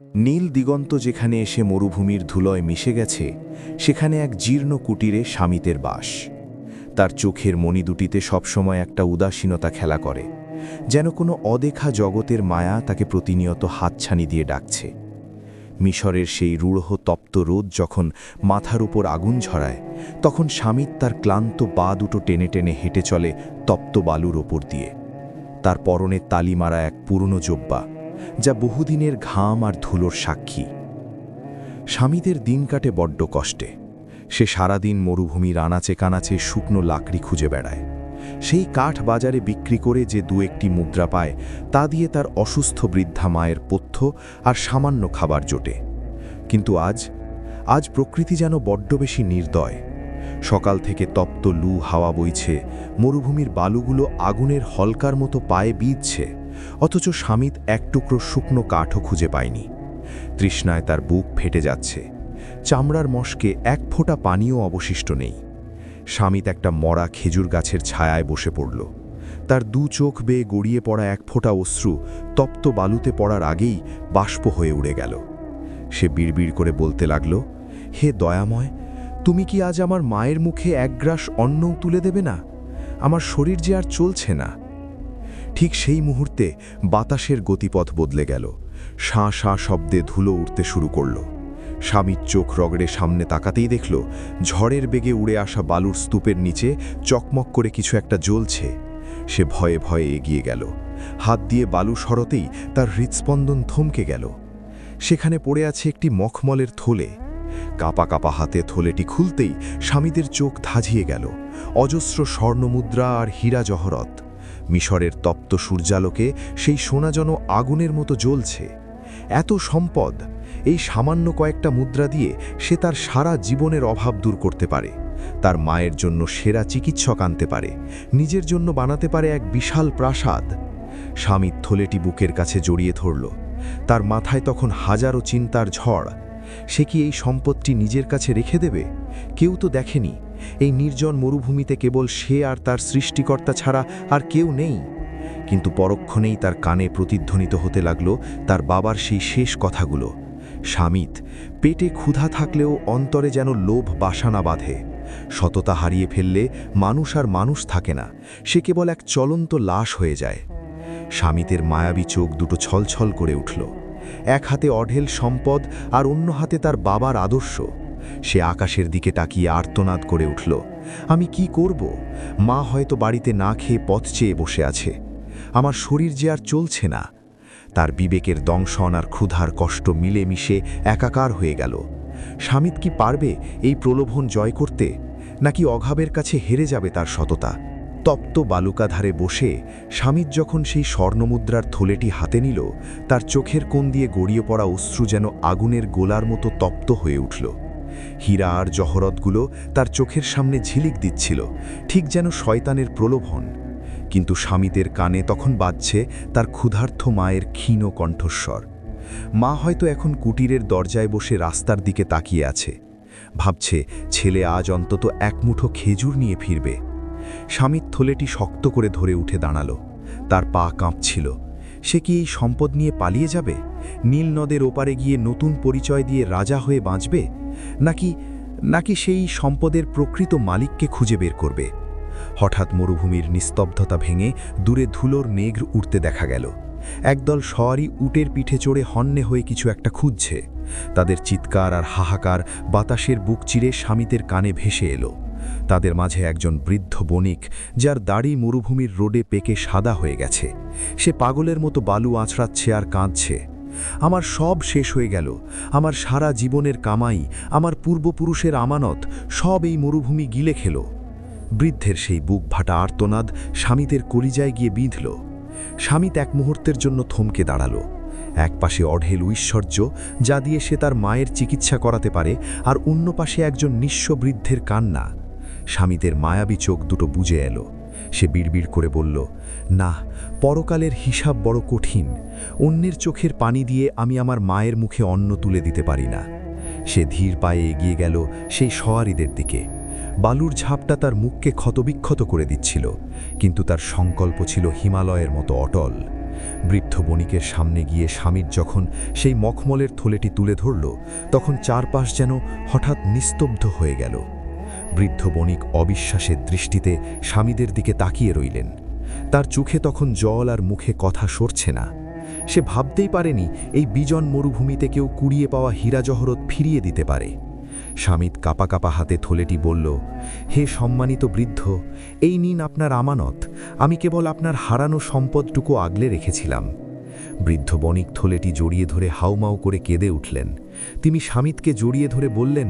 নীল দিগন্ত যেখানে এসে মরুভূমির ধুলোয় মিশে গেছে, সেখানে এক জীর্ণ কুটিরে স্বামীতের বাস। তার চোখের মণি দুটিতে সবসময় একটা উদাসীনতা খেলা করে, যেন কোনো অদেখা জগতের মায়া তাকে প্রতিনিয়ত হাতছানি দিয়ে ডাকছে। মিশরের সেই রূঢ় তপ্ত রোদ যখন মাথার উপর আগুন ঝরায়, তখন স্বামীত তার ক্লান্ত পা দুটো টেনে টেনে হেঁটে চলে তপ্ত বালুর ওপর দিয়ে। তার পরনে তালি মারা এক পুরনো জোব্বা, যা বহুদিনের ঘাম আর ধুলোর সাক্ষী। স্বামীদের দিন কাটে বড্ড কষ্টে। সে সারাদিন মরুভূমির আনাচে কানাচে শুকনো লাকড়ি খুঁজে বেড়ায়। সেই কাঠ বাজারে বিক্রি করে যে দু একটি মুদ্রা পায়, তা দিয়ে তার অসুস্থ বৃদ্ধা মায়ের পথ্য আর সামান্য খাবার জোটে। কিন্তু আজ প্রকৃতি যেন বড্ড বেশি নির্দয়। সকাল থেকে তপ্ত লু হাওয়া বইছে, মরুভূমির বালুগুলো আগুনের হলকার মতো পায়ে বিঁধছে, অথচ স্বামীত এক টুকরো শুকনো কাঠও খুঁজে পায়নি। তৃষ্ণায় তার বুক ফেটে যাচ্ছে, চামড়ার মশকে এক ফোঁটা পানিও অবশিষ্ট নেই। স্বামীত একটা মরা খেজুর গাছের ছায়ায় বসে পড়ল। তার দু চোখ বেয়ে গড়িয়ে পড়া এক ফোঁটা অশ্রু তপ্ত বালুতে পড়ার আগেই বাষ্প হয়ে উড়ে গেল। সে বিড়বিড় করে বলতে লাগল, হে দয়াময়, তুমি কি আজ আমার মায়ের মুখে এক গ্রাস অন্নও তুলে দেবে না? আমার শরীর যে আর চলছে না। ঠিক সেই মুহূর্তে বাতাসের গতিপথ বদলে গেল। শাঁ শাঁ শব্দে ধুলো উঠতে শুরু করল। স্বামীর চোখ রগড়ে সামনে তাকাতেই দেখল, ঝড়ের বেগে উড়ে আসা বালুর স্তূপের নিচে চকমক করে কিছু একটা জ্বলছে। সে ভয়ে ভয়ে এগিয়ে গেল। হাত দিয়ে বালু সরতেই তার হৃৎস্পন্দন থমকে গেল। সেখানে পড়ে আছে একটি মখমলের থলে। কাপা কাপা হাতে থলেটি খুলতেই স্বামীদের চোখ ধাঁধিয়ে গেল। অজস্র স্বর্ণমুদ্রা আর হীরা জহরত। মিশরের তপ্ত সূর্যালোকে সেই সোনা যেন আগুনের মতো জ্বলছে। এত সম্পদ, এই সামান্য কয়েকটা মুদ্রা দিয়ে সে তার সারা জীবনের অভাব দূর করতে পারে, তার মায়ের জন্য সেরা চিকিৎসক আনতে পারে, নিজের জন্য বানাতে পারে এক বিশাল প্রাসাদ। স্বামী থলেটি বুকের কাছে জড়িয়ে ধরল। তার মাথায় তখন হাজারো চিন্তার ঝড়। সে কি এই সম্পদটি নিজের কাছে রেখে দেবে? কেউ তো দেখেনি। এই নির্জন মরুভূমিতে কেবল সে আর তার সৃষ্টিকর্তা ছাড়া আর কেউ নেই। কিন্তু পরক্ষণেই তার কানে প্রতিধ্বনিত হতে লাগল তার বাবার সেই শেষ কথাগুলো। স্বামীত, পেটে ক্ষুধা থাকলেও অন্তরে যেন লোভ বাসা না বাঁধে। সততা হারিয়ে ফেললে মানুষ আর মানুষ থাকে না, সে কেবল এক চলন্ত লাশ হয়ে যায়। স্বামীতের মায়াবী চোখ দুটো ছলছল করে উঠল। এক হাতে অঢেল সম্পদ আর অন্য হাতে তার বাবার আদর্শ। সে আকাশের দিকে তাকিয়ে আর্তনাদ করে উঠল, আমি কি করব? মা হয়তো বাড়িতে না খেয়ে পথ চেয়ে বসে আছে। আমার শরীর যে আর চলছে না। তার বিবেকের দংশন আর ক্ষুধার কষ্ট মিলেমিশে একাকার হয়ে গেল। স্বামীত কি পারবে এই প্রলোভন জয় করতে, নাকি অঘাবের কাছে হেরে যাবে তার সততা? তপ্ত বালুকাধারে বসে স্বামীত যখন সেই স্বর্ণমুদ্রার থলেটি হাতে নিল, তার চোখের কোণ দিয়ে গড়িয়ে পড়া অশ্রু যেন আগুনের গোলার মতো তপ্ত হয়ে উঠল। হীরা আর জহরতগুলো তার চোখের সামনে ঝিলিক দিচ্ছিল, ঠিক যেন শয়তানের প্রলোভন। কিন্তু স্বামীদের কানে তখন বাজছে তার ক্ষুধার্থ মায়ের ক্ষীণ কণ্ঠস্বর। মা হয়তো এখন কুটিরের দরজায় বসে রাস্তার দিকে তাকিয়ে আছে, ভাবছে ছেলে আজ অন্তত এক মুঠো খেজুর নিয়ে ফিরবে। স্বামীর থলেটি শক্ত করে ধরে উঠে দাঁড়ালো। তার পা কাঁপছিল। সে কি এই সম্পদ নিয়ে পালিয়ে যাবে? নীল নদের ওপারে গিয়ে নতুন পরিচয় দিয়ে রাজা হয়ে বাঁচবে? নাকি সেই সম্পদের প্রকৃত মালিককে খুঁজে বের করবে? হঠাৎ মরুভূমির নিস্তব্ধতা ভেঙে দূরে ধুলোর মেঘ উঠতে দেখা গেল। একদল সওয়ারি উটের পিঠে চড়ে হন্যে হয়ে কিছু একটা খুঁজছে। তাদের চিৎকার আর হাহাকার বাতাসের বুক চিরে স্বামীদের কানে ভেসে এলো। তাদের মাঝে একজন বৃদ্ধ বণিক, যার দাড়ি মরুভূমির রোডে পেকে সাদা হয়ে গেছে। সে পাগলের মতো বালু আঁচড়াচ্ছে আর কাঁদছে। আমার সব শেষ হয়ে গেল। আমার সারা জীবনের কামাই, আমার পূর্বপুরুষের আমানত, সব এই মরুভূমি গিলে খেল। বৃদ্ধের সেই বুক ভাটা আর্তনাদ স্বামীদের কলিজায় গিয়ে বিঁধল। স্বামীত এক মুহূর্তের জন্য থমকে দাঁড়ালো। এক পাশে অঢেল ঐশ্বর্য, যা দিয়ে সে তার মায়ের চিকিৎসা করাতে পারে, আর অন্য পাশে একজন নিঃস্ব বৃদ্ধের কান্না। স্বামীদের মায়াবী চোখ দুটো বুজে এলো। সে বিড়বিড় করে বলল, না, পরকালের হিসাব বড় কঠিন। অন্যের চোখের পানি দিয়ে আমি আমার মায়ের মুখে অন্ন তুলে দিতে পারি না। সে ধীর পায়ে এগিয়ে গেল সেই সওয়ারিদের দিকে। বালুর ঝাপটা তার মুখকে ক্ষতবিক্ষত করে দিচ্ছিল, কিন্তু তার সংকল্প ছিল হিমালয়ের মতো অটল। বৃদ্ধ বণিকের সামনে গিয়ে স্বামীর যখন সেই মখমলের থলেটি তুলে ধরল, তখন চারপাশ যেন হঠাৎ নিস্তব্ধ হয়ে গেল। বৃদ্ধ বণিক অবিশ্বাসের দৃষ্টিতে স্বামীদের দিকে তাকিয়ে রইলেন। তার চোখে তখন জল আর মুখে কথা সরছে না। সে ভাবতেই পারেনি এই বিজন মরুভূমিতে কেউ কুড়িয়ে পাওয়া হীরা জহরত ফিরিয়ে দিতে পারে। স্বামীত কাপা কাপা হাতে থলেটি বলল, হে সম্মানিত বৃদ্ধ, এই নিন আপনার আমানত। আমি কেবল আপনার হারানো সম্পদটুকু আগলে রেখেছিলাম। বৃদ্ধ বণিক থলেটি জড়িয়ে ধরে হাউমাউ করে কেঁদে উঠলেন। তিনি স্বামীতকে জড়িয়ে ধরে বললেন,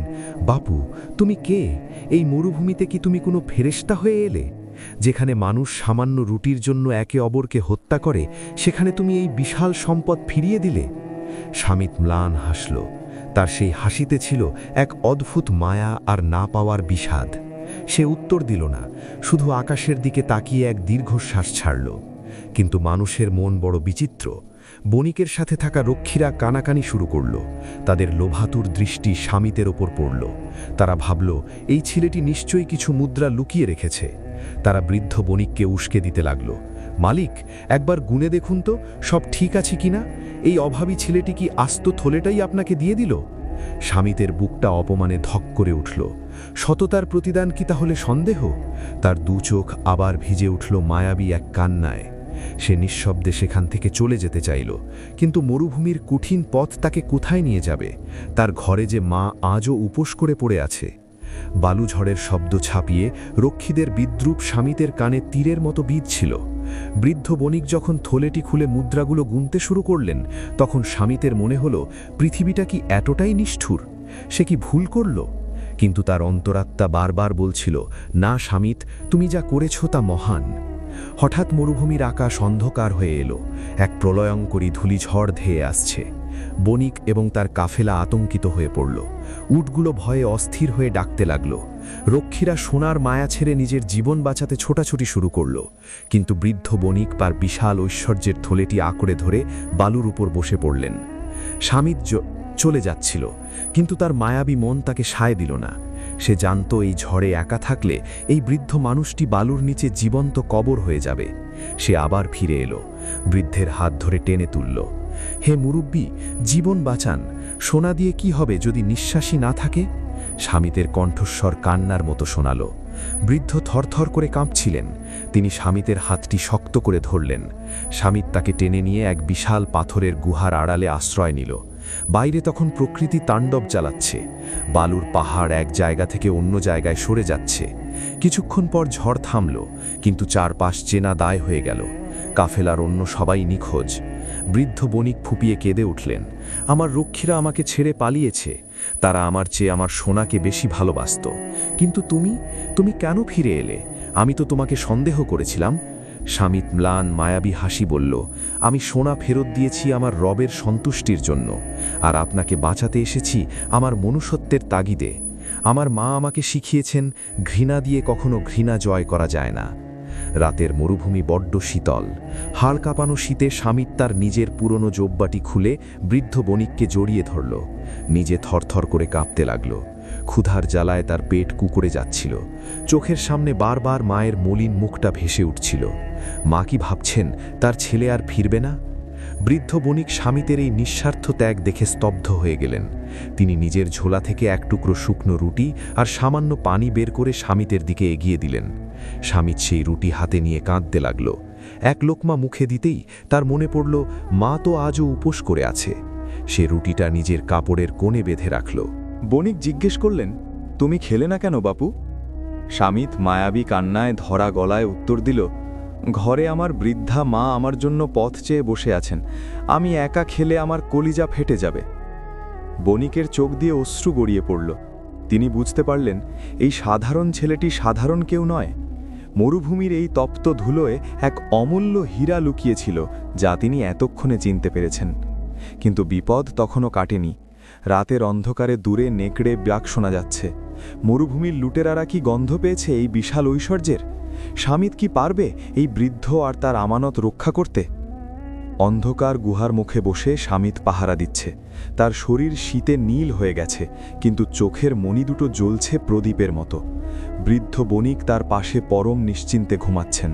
বাপু, তুমি কে? এই মরুভূমিতে কি তুমি কোনো ফেরেশতা হয়ে এলে? যেখানে মানুষ সামান্য রুটির জন্য একে অপরকে হত্যা করে, সেখানে তুমি এই বিশাল সম্পদ ফিরিয়ে দিলে? স্বামীত ম্লান হাসল। তার সেই হাসিতে ছিল এক অদ্ভুত মায়া আর না পাওয়ার বিষাদ। সে উত্তর দিল না, শুধু আকাশের দিকে তাকিয়ে এক দীর্ঘশ্বাস ছাড়ল। কিন্তু মানুষের মন বড় বিচিত্র। বণিকের সাথে থাকা রক্ষীরা কানাকানি শুরু করল। তাদের লোভাতুর দৃষ্টি স্বামীতের ওপর পড়ল। তারা ভাবল, এই ছেলেটি নিশ্চয়ই কিছু মুদ্রা লুকিয়ে রেখেছে। তারা বৃদ্ধ বণিককে উস্কে দিতে লাগল, মালিক, একবার গুনে দেখুন তো সব ঠিক আছে কিনা। এই অভাবী ছেলেটি কি আস্ত থলেটাই আপনাকে দিয়ে দিল? স্বামীতের বুকটা অপমানে ধক করে উঠল। সততার প্রতিদান কি তাহলে সন্দেহ? তার দু চোখ আবার ভিজে উঠল মায়াবী এক কান্নায়। সে নিঃশব্দে সেখান থেকে চলে যেতে চাইল, কিন্তু মরুভূমির কঠিন পথ তাকে কোথায় নিয়ে যাবে? তার ঘরে যে মা আজও উপোস করে পড়ে আছে। বালুঝড়ের শব্দ ছাপিয়ে রক্ষীদের বিদ্রূপ স্বামীতের কানে তীরের মতো বিঁধছিল। বৃদ্ধ বণিক যখন থলেটি খুলে মুদ্রাগুলো গুনতে শুরু করলেন, তখন স্বামীতের মনে হলো, পৃথিবীটা কি এতটাই নিষ্ঠুর? সে কি ভুল করল? কিন্তু তার অন্তরাত্মা বারবার বলছিল, না স্বামীত, তুমি যা করেছ তা মহান। হঠাৎ মরুভূমির আকাশ অন্ধকার হয়ে এলো। এক প্রলয়ঙ্করী ধূলিঝড় ধেয়ে আসছে। বণিক এবং তার কাফেলা আতঙ্কিত হয়ে পড়ল। উটগুলো ভয়ে অস্থির হয়ে ডাকতে লাগল। রক্ষীরা সোনার মায়া ছেড়ে নিজের জীবন বাঁচাতে ছোটাছুটি শুরু করল। কিন্তু বৃদ্ধ বণিক তার বিশাল ঐশ্বর্যের থলেটি আঁকড়ে ধরে বালুর উপর বসে পড়লেন। স্বামীত চলে যাচ্ছিল, কিন্তু তার মায়াবী মন তাকে সায় দিল না। সে জানত এই ঝড়ে একা থাকলে এই বৃদ্ধ মানুষটি বালুর নিচে জীবন্ত কবর হয়ে যাবে। সে আবার ফিরে এলো, বৃদ্ধের হাত ধরে টেনে তুলল। হে মুরব্বী, জীবন বাঁচান। সোনা দিয়ে কি হবে যদি নিঃশ্বাসী না থাকে? স্বামীতের কণ্ঠস্বর কান্নার মতো শোনাল। বৃদ্ধ থরথর করে কাঁপছিলেন। তিনি স্বামীতের হাতটি শক্ত করে ধরলেন। স্বামীত তাকে টেনে নিয়ে এক বিশাল পাথরের গুহার আড়ালে আশ্রয় নিল। বাইরে তখন প্রকৃতি তাণ্ডব চালাচ্ছে। বালুর পাহাড় এক জায়গা থেকে অন্য জায়গায় সরে যাচ্ছে। কিছুক্ষণ পর ঝড় থামল, কিন্তু চারপাশ চেনা দায় হয়ে গেল। কাফেলার অন্য সবাই নিখোঁজ। বৃদ্ধ বণিক ফুপিয়ে কেঁদে উঠলেন, আমার রক্ষীরা আমাকে ছেড়ে পালিয়েছে। তারা আমার চেয়ে আমার সোনাকে বেশি ভালোবাসত। কিন্তু তুমি কেন ফিরে এলে? আমি তো তোমাকে সন্দেহ করেছিলাম। স্বামীত ম্লান মায়াবী হাসি বলল, আমি সোনা ফেরত দিয়েছি আমার রবের সন্তুষ্টির জন্য, আর আপনাকে বাঁচাতে এসেছি আমার মনুষ্যত্বের তাগিদে। আমার মা আমাকে শিখিয়েছেন, ঘৃণা দিয়ে কখনো ঘৃণা জয় করা যায় না। রাতের মরুভূমি বড্ড শীতল। হাড় কাঁপানো শীতে স্বামীত তার নিজের পুরনো জোব্বাটি খুলে বৃদ্ধ বণিককে জড়িয়ে ধরল। নিজে থরথর করে কাঁপতে লাগল। ক্ষুধার জ্বালায় তার পেট কুঁকড়ে যাচ্ছিল। চোখের সামনে বারবার মায়ের মলিন মুখটা ভেসে উঠছিল। মা কি ভাবছেন তার ছেলে আর ফিরবে না? বৃদ্ধ বণিক স্বামীতের এই নিঃস্বার্থ ত্যাগ দেখে স্তব্ধ হয়ে গেলেন। তিনি নিজের ঝোলা থেকে এক টুকরো শুকনো রুটি আর সামান্য পানি বের করে স্বামীতের দিকে এগিয়ে দিলেন। স্বামীত সেই রুটি হাতে নিয়ে কাঁদতে লাগল। এক লোকমা মুখে দিতেই তার মনে পড়ল, মা তো আজও উপোস করে আছে। সে রুটিটা নিজের কাপড়ের কোণে বেঁধে রাখল। বণিক জিজ্ঞেস করলেন, তুমি খেলে না কেন বাপু? স্বামীত মায়াবী কান্নায় ধরা গলায় উত্তর দিল, ঘরে আমার বৃদ্ধা মা আমার জন্য পথ চেয়ে বসে আছেন। আমি একা খেলে আমার কলিজা ফেটে যাবে। বণিকের চোখ দিয়ে অশ্রু গড়িয়ে পড়ল। তিনি বুঝতে পারলেন, এই সাধারণ ছেলেটি সাধারণ কেউ নয়। মরুভূমির এই তপ্ত ধুলোয় এক অমূল্য হীরা লুকিয়েছিল, যা তিনি এতক্ষণে চিনতে পেরেছেন। কিন্তু বিপদ তখনও কাটেনি। রাতের অন্ধকারে দূরে নেকড়ে ডাক শোনা যাচ্ছে। মরুভূমির লুটেরারা কি গন্ধ পেয়েছে এই বিশাল ঐশ্বর্যের? স্বামীত কি পারবে এই বৃদ্ধ আর তার আমানত রক্ষা করতে? অন্ধকার গুহার মুখে বসে স্বামীত পাহারা দিচ্ছে। তার শরীর শীতে নীল হয়ে গেছে, কিন্তু চোখের মণি দুটো জ্বলছে প্রদীপের মতো। বৃদ্ধ বণিক তার পাশে পরম নিশ্চিন্তে ঘুমাচ্ছেন,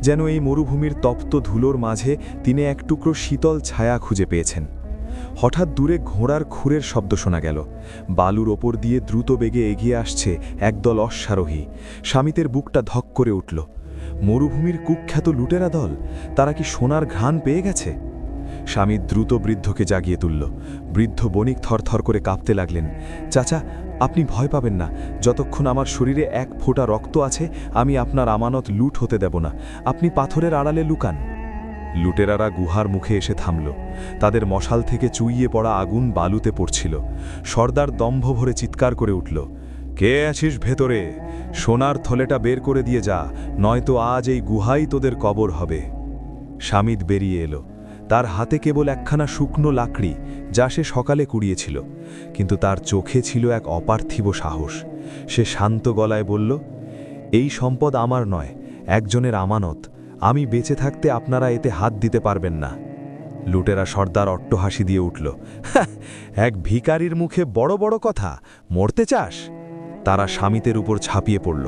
যেন এই মরুভূমির তপ্ত ধুলোর মাঝে তিনি এক টুকরো শীতল ছায়া খুঁজে পেয়েছেন। হঠাৎ দূরে ঘোড়ার খুরের শব্দ শোনা গেল। বালুর ওপর দিয়ে দ্রুত বেগে এগিয়ে আসছে একদল অশ্বারোহী। স্বামীতের বুকটা ধক করে উঠল। মরুভূমির কুখ্যাত লুটেরা দল, তারা কি সোনার ঘ্রাণ পেয়ে গেছে? স্বামী দ্রুত বৃদ্ধকে জাগিয়ে তুলল। বৃদ্ধ বণিক থরথর করে কাঁপতে লাগলেন। চাচা, আপনি ভয় পাবেন না। যতক্ষণ আমার শরীরে এক ফোঁটা রক্ত আছে, আমি আপনার আমানত লুট হতে দেব না। আপনি পাথরের আড়ালে লুকান। লুটেরারা গুহার মুখে এসে থামল। তাদের মশাল থেকে চুইয়ে পড়া আগুন বালুতে পড়ছিল। সর্দার দম্ভ ভরে চিৎকার করে উঠল, কে আছিস ভেতরে? সোনার থলেটা বের করে দিয়ে যা, নয়তো আজ এই গুহাই তোদের কবর হবে। স্বামীত বেরিয়ে এলো। তার হাতে কেবল একখানা শুকনো লাকড়ি, যা সে সকালে কুড়িয়েছিল, কিন্তু তার চোখে ছিল এক অপার্থিব সাহস। সে শান্ত গলায় বলল, এই সম্পদ আমার নয়, একজনের আমানত। আমি বেঁচে থাকতে আপনারা এতে হাত দিতে পারবেন না। লুটেরা সর্দার অট্টহাসি দিয়ে উঠল, এক ভিখারির মুখে বড় বড় কথা, মরতে চাস? তারা স্বামীতের উপর ঝাঁপিয়ে পড়ল।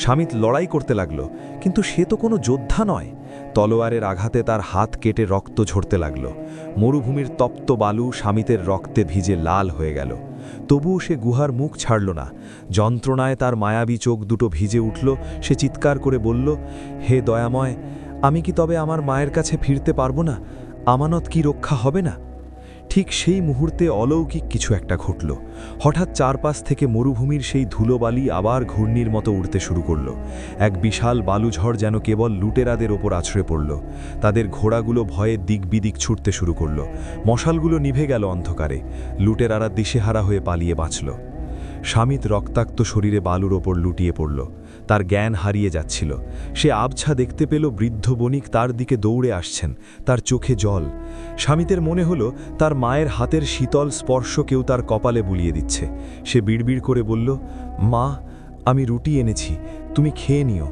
স্বামীত লড়াই করতে লাগল, কিন্তু সে তো কোনো যোদ্ধা নয়। তলোয়ারের আঘাতে তার হাত কেটে রক্ত ঝরতে লাগল। মরুভূমির তপ্ত বালু স্বামীতের রক্তে ভিজে লাল হয়ে গেল। তবুও সে গুহার মুখ ছাড়ল না। যন্ত্রণায় তার মায়াবী চোখ দুটো ভিজে উঠল। সে চিৎকার করে বলল, হে দয়াময়, আমি কি তবে আমার মায়ের কাছে ফিরতে পারবো না? আমানত কি রক্ষা হবে না? ঠিক সেই মুহূর্তে অলৌকিক কিছু একটা ঘটল। হঠাৎ চারপাশ থেকে মরুভূমির সেই ধুলোবালি আবার ঘূর্ণির মতো উড়তে শুরু করল। এক বিশাল বালুঝড় যেন কেবল লুটেরাদের ওপর আছড়ে পড়ল। তাদের ঘোড়াগুলো ভয়ে দিক বিদিক ছুটতে শুরু করল। মশালগুলো নিভে গেল অন্ধকারে। লুটেরারা দিশেহারা হয়ে পালিয়ে বাঁচল। স্বামীত রক্তাক্ত শরীরে বালুর ওপর লুটিয়ে পড়ল। তার জ্ঞান হারিয়ে যাচ্ছিল। সে আবছা দেখতে পেল বৃদ্ধ বণিক তার দিকে দৌড়ে আসছেন, তার চোখে জল। স্বামীতের মনে হলো তার মায়ের হাতের শীতল স্পর্শ কেউ তার কপালে বুলিয়ে দিচ্ছে। সে বিড়বিড় করে বলল, মা, আমি রুটি এনেছি, তুমি খেয়ে নিও।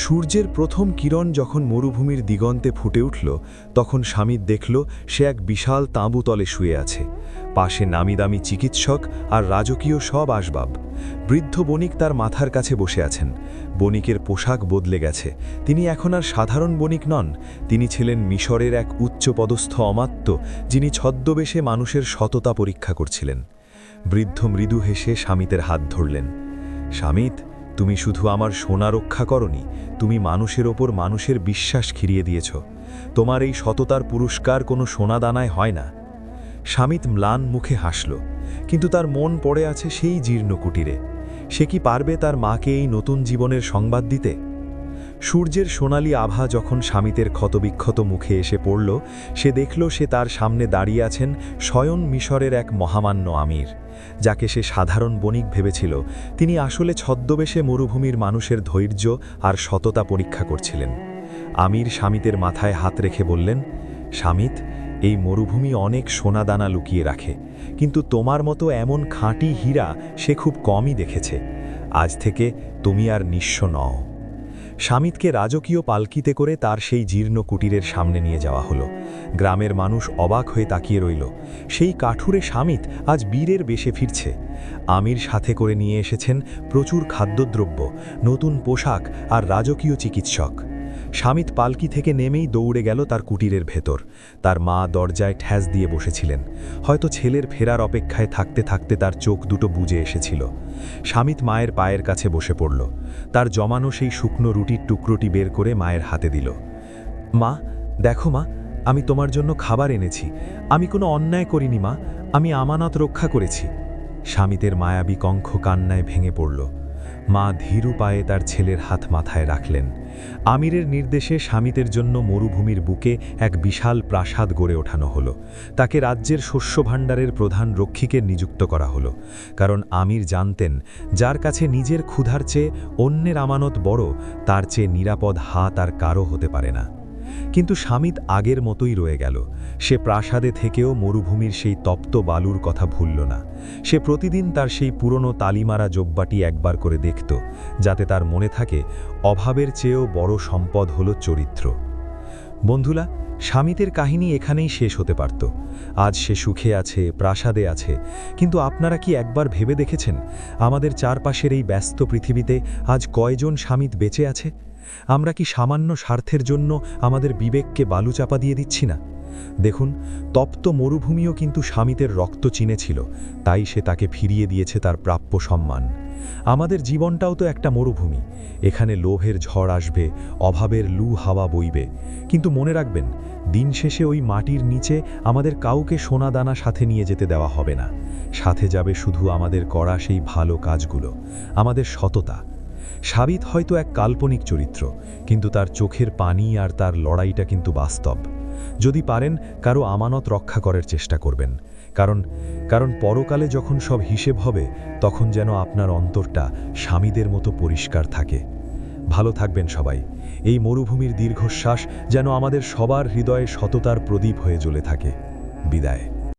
সূর্যের প্রথম কিরণ যখন মরুভূমির দিগন্তে ফুটে উঠল, তখন স্বামীত দেখল সে এক বিশাল তাঁবুতলে শুয়ে আছে। পাশে নামিদামি চিকিৎসক আর রাজকীয় সব আসবাব। বৃদ্ধ বণিক তার মাথার কাছে বসে আছেন। বণিকের পোশাক বদলে গেছে। তিনি এখন আর সাধারণ বণিক নন, তিনি ছিলেন মিশরের এক উচ্চপদস্থ অমাত্য, যিনি ছদ্মবেশে মানুষের সততা পরীক্ষা করছিলেন। বৃদ্ধ মৃদু হেসে স্বামীতের হাত ধরলেন। স্বামীত, তুমি শুধু আমার সোনা রক্ষা করনি, তুমি মানুষের ওপর মানুষের বিশ্বাস খিরিয়ে দিয়েছ। তোমার এই সততার পুরস্কার কোনো সোনাদানায় হয় না। স্বামীত ম্লান মুখে হাসল, কিন্তু তার মন পড়ে আছে সেই জীর্ণ কুটিরে। সে কি পারবে তার মাকে এই নতুন জীবনের সংবাদ দিতে? সূর্যের সোনালি আভা যখন স্বামীতের ক্ষতবিক্ষত মুখে এসে পড়ল, সে দেখল সে তার সামনে দাঁড়িয়ে আছেন স্বয়ং মিশরের এক মহামান্য আমির। যাকে সে সাধারণ বণিক ভেবেছিল, তিনি আসলে ছদ্মবেশে মরুভূমির মানুষের ধৈর্য আর সততা পরীক্ষা করছিলেন। আমির স্বামীতের মাথায় হাত রেখে বললেন, স্বামীত, এই মরুভূমি অনেক সোনাদানা লুকিয়ে রাখে, কিন্তু তোমার মতো এমন খাঁটি হীরা সে খুব কমই দেখেছে। আজ থেকে তুমি আর নিঃস্ব নও। স্বামীতকে রাজকীয় পালকিতে করে তার সেই জীর্ণ কুটিরের সামনে নিয়ে যাওয়া হলো। গ্রামের মানুষ অবাক হয়ে তাকিয়ে রইল। সেই কাঠুরে স্বামীত আজ বীরের বেশে ফিরছে। আমির সাথে করে নিয়ে এসেছেন প্রচুর খাদ্যদ্রব্য, নতুন পোশাক আর রাজকীয় চিকিৎসক। স্বামীত পালকি থেকে নেমেই দৌড়ে গেল তার কুটিরের ভেতর। তার মা দরজায় ঠ্যাস দিয়ে বসেছিলেন। হয়তো ছেলের ফেরার অপেক্ষায় থাকতে থাকতে তার চোখ দুটো বুজে এসেছিল। স্বামীত মায়ের পায়ের কাছে বসে পড়ল। তার জমানো সেই শুকনো রুটির টুকরোটি বের করে মায়ের হাতে দিল। মা, দেখো মা, আমি তোমার জন্য খাবার এনেছি। আমি কোনো অন্যায় করিনি মা, আমি আমানত রক্ষা করেছি। স্বামীতের মায়াবী কঙ্খ কান্নায় ভেঙে পড়ল। মা ধীরু পায়ে তার ছেলের হাত মাথায় রাখলেন। আমিরের নির্দেশে স্বামীতের জন্য মরুভূমির বুকে এক বিশাল প্রাসাদ গড়ে ওঠানো হলো। তাকে রাজ্যের শস্য ভাণ্ডারের প্রধান রক্ষীকে নিযুক্ত করা হলো, কারণ আমির জানতেন যার কাছে নিজের ক্ষুধার চেয়ে অন্যের আমানত বড়, তার চেয়ে নিরাপদ হাত আর কারও হতে পারে না। কিন্তু স্বামীত আগের মতোই রয়ে গেল। সে প্রাসাদে থেকেও মরুভূমির সেই তপ্ত বালুর কথা ভুলল না। সে প্রতিদিন তার সেই পুরনো তালিমারা জব্বাটি একবার করে দেখত, যাতে তার মনে থাকে অভাবের চেয়েও বড় সম্পদ হল চরিত্র। বন্ধুরা, স্বামীতের কাহিনী এখানেই শেষ হতে পারত। আজ সে সুখে আছে, প্রাসাদে আছে, কিন্তু আপনারা কি একবার ভেবে দেখেছেন আমাদের চারপাশের এই ব্যস্ত পৃথিবীতে আজ কয়জন স্বামীত বেঁচে আছে? আমরা কি সামান্য স্বার্থের জন্য আমাদের বিবেককে বালুচাপা দিয়ে দিচ্ছি না? দেখুন, তপ্ত মরুভূমিও কিন্তু স্বামীতের রক্ত চিনেছিল, তাই সে তাকে ফিরিয়ে দিয়েছে তার প্রাপ্য সম্মান। আমাদের জীবনটাও তো একটা মরুভূমি। এখানে লোভের ঝড় আসবে, অভাবের লু হাওয়া বইবে, কিন্তু মনে রাখবেন, দিন শেষে ওই মাটির নিচে আমাদের কাউকে সোনা দানা সাথে নিয়ে যেতে দেওয়া হবে না। সাথে যাবে শুধু আমাদের করা সেই ভালো কাজগুলো, আমাদের সততা। সাবিত হয়তো এক কাল্পনিক চরিত্র, কিন্তু তার চোখের পানি আর তার লড়াইটা কিন্তু বাস্তব। যদি পারেন, কারো আমানত রক্ষা করার চেষ্টা করবেন, কারণ পরকালে যখন সব হিসেব হবে, তখন যেন আপনার অন্তরটা স্বামীদের মতো পরিষ্কার থাকে। ভালো থাকবেন সবাই। এই মরুভূমির দীর্ঘশ্বাস যেন আমাদের সবার হৃদয়ে সততার প্রদীপ হয়ে জ্বলে থাকে। বিদায়।